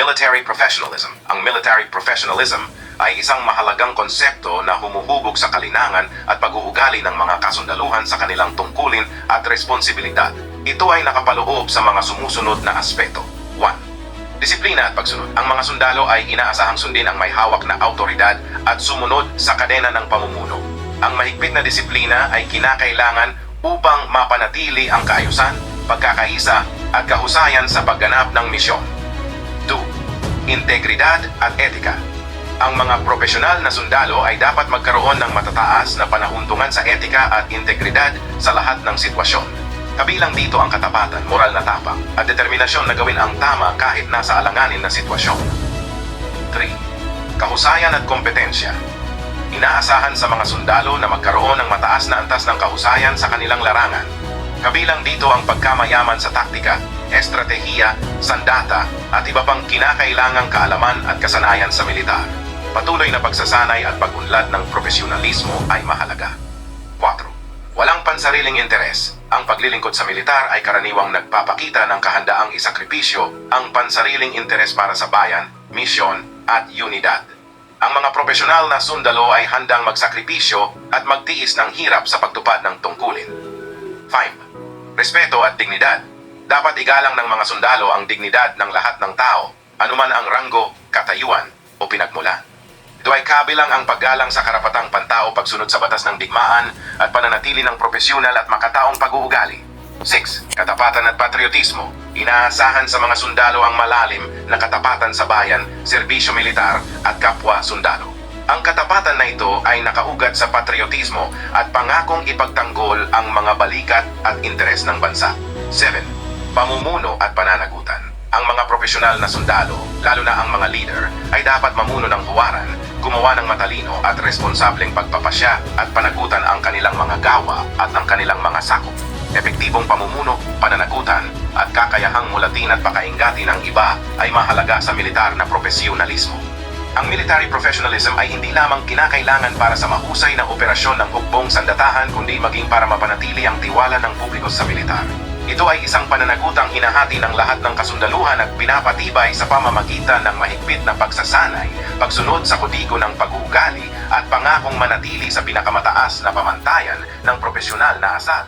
Military professionalism. Ang military professionalism ay isang mahalagang konsepto na humuhubog sa kalinangan at pag-uugali ng mga kasundaluhan sa kanilang tungkulin at responsibilidad. Ito ay nakapaloob sa mga sumusunod na aspeto. 1. Disiplina at pagsunod. Ang mga sundalo ay inaasahang sundin ang may hawak na autoridad at sumunod sa kadena ng pamumuno. Ang mahigpit na disiplina ay kinakailangan upang mapanatili ang kaayusan, pagkakaisa at kahusayan sa pagganap ng misyon. 2. Integridad at etika. Ang mga profesional na sundalo ay dapat magkaroon ng matataas na panahuntungan sa etika at integridad sa lahat ng sitwasyon. Kabilang dito ang katapatan, moral na tapang, at determinasyon na gawin ang tama kahit nasa alanganin na sitwasyon. 3. Kahusayan at kompetensya. Inaasahan sa mga sundalo na magkaroon ng mataas na antas ng kahusayan sa kanilang larangan. Kabilang dito ang pagkamayaman sa taktika, estratehiya, sandata, at iba pang kinakailangang kaalaman at kasanayan sa militar. Patuloy na pagsasanay at pag-unlad ng profesionalismo ay mahalaga. 4. Walang pansariling interes. Ang paglilingkod sa militar ay karaniwang nagpapakita ng kahandaang isakripisyo ang pansariling interes para sa bayan, misyon, at unidad. Ang mga profesional na sundalo ay handang magsakripisyo at magtiis ng hirap sa pagtupad ng tungkulin. 5. Respeto at dignidad. Dapat igalang ng mga sundalo ang dignidad ng lahat ng tao, anuman ang ranggo, katayuan, o pinagmulan. Ito ay kabilang ang paggalang sa karapatang pantao, pagsunod sa batas ng digmaan, at pananatili ng profesyonal at makataong pag-uugali. 6. Katapatan at patriotismo. Inaasahan sa mga sundalo ang malalim na katapatan sa bayan, serbisyo militar, at kapwa sundalo. Ang katapatan na ito ay nakaugat sa patriotismo at pangakong ipagtanggol ang mga balikat at interes ng bansa. 7. Pamumuno at pananagutan. Ang mga profesional na sundalo, lalo na ang mga leader, ay dapat mamuno ng huwaran, gumawa ng matalino at responsableng pagpapasya at panagutan ang kanilang mga gawa at ang kanilang mga sakop. Epektibong pamumuno, pananagutan, at kakayahang mulatin at pakainggatin ng iba ay mahalaga sa militar na profesionalismo. Ang military professionalism ay hindi lamang kinakailangan para sa mahusay na operasyon ng hukbong sandatahan, kundi maging para mapanatili ang tiwala ng publiko sa militar. Ito ay isang pananagutang hinahati ng lahat ng kasundaluhan at pinapatibay sa pamamagitan ng mahigpit na pagsasanay, pagsunod sa kodigo ng pag-uugali at pangakong manatili sa pinakamataas na pamantayan ng profesional na asal.